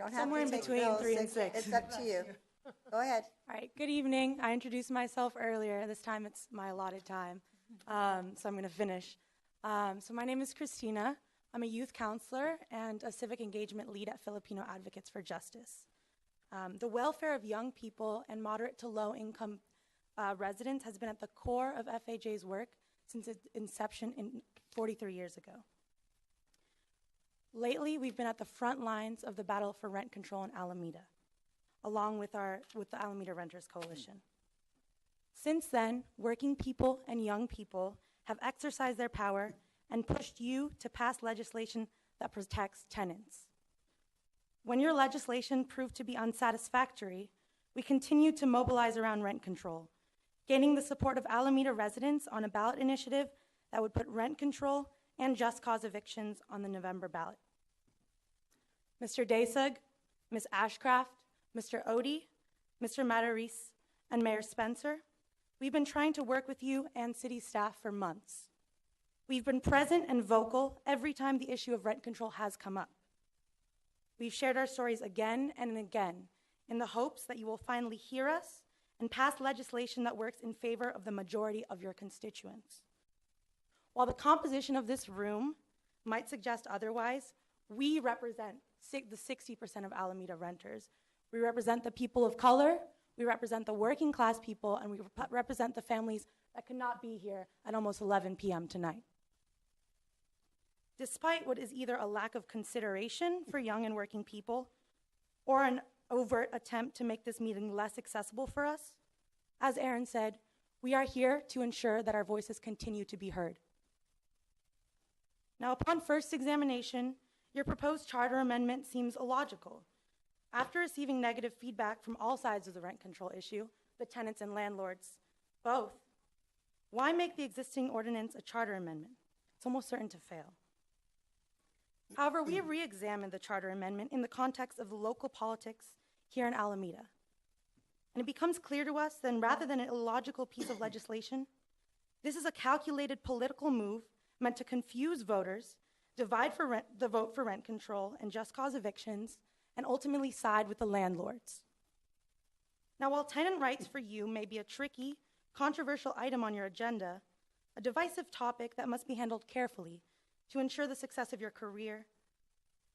don't have Somewhere to in take between bills. 3 and 6. It's up to you. Go ahead. All right, good evening. I introduced myself earlier. This time it's my allotted time, so I'm going to finish. So my name is Christina. I'm a youth counselor and a civic engagement lead at Filipino Advocates for Justice. The welfare of young people and moderate to low income residents has been at the core of FAJ's work since its inception 43 years ago. Lately, we've been at the front lines of the battle for rent control in Alameda, along with the Alameda Renters Coalition. Since then, working people and young people have exercised their power and pushed you to pass legislation that protects tenants. When your legislation proved to be unsatisfactory, we continued to mobilize around rent control, gaining the support of Alameda residents on a ballot initiative that would put rent control and just cause evictions on the November ballot. Mr. Daysug, Ms. Ashcraft, Mr. Odie, Mr. Mataris, and Mayor Spencer, we've been trying to work with you and city staff for months. We've been present and vocal every time the issue of rent control has come up. We've shared our stories again and again in the hopes that you will finally hear us and pass legislation that works in favor of the majority of your constituents. While the composition of this room might suggest otherwise, we represent the 60% of Alameda renters. We represent the people of color, we represent the working class people, and we represent the families that could not be here at almost 11 p.m. tonight. Despite what is either a lack of consideration for young and working people or an overt attempt to make this meeting less accessible for us, as Aaron said, we are here to ensure that our voices continue to be heard. Now, upon first examination, your proposed charter amendment seems illogical. After receiving negative feedback from all sides of the rent control issue, the tenants and landlords, both, why make the existing ordinance a charter amendment? It's almost certain to fail. However, we have re-examined the charter amendment in the context of the local politics here in Alameda. And it becomes clear to us that rather than an illogical piece of legislation, this is a calculated political move meant to confuse voters, divide the vote for rent control and just cause evictions, and ultimately side with the landlords. Now, while tenant rights for you may be a tricky, controversial item on your agenda, a divisive topic that must be handled carefully to ensure the success of your career,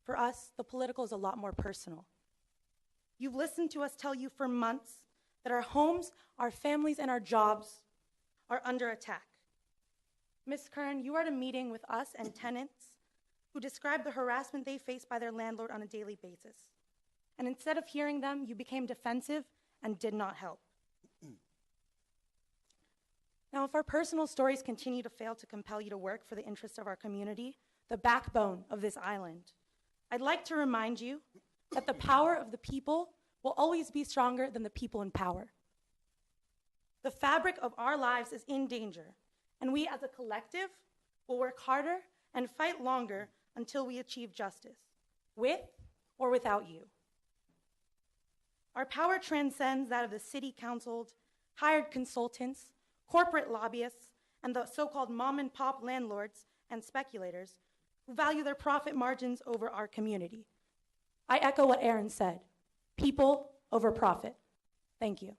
for us, the political is a lot more personal. You've listened to us tell you for months that our homes, our families, and our jobs are under attack. Ms. Kern, you are at a meeting with us and tenants who described the harassment they face by their landlord on a daily basis. And instead of hearing them, you became defensive and did not help. Now, if our personal stories continue to fail to compel you to work for the interests of our community, the backbone of this island, I'd like to remind you that the power of the people will always be stronger than the people in power. The fabric of our lives is in danger, and we as a collective will work harder and fight longer until we achieve justice, with or without you. Our power transcends that of the city counciled, hired consultants, corporate lobbyists, and the so-called mom and pop landlords and speculators who value their profit margins over our community. I echo what Aaron said, people over profit. Thank you.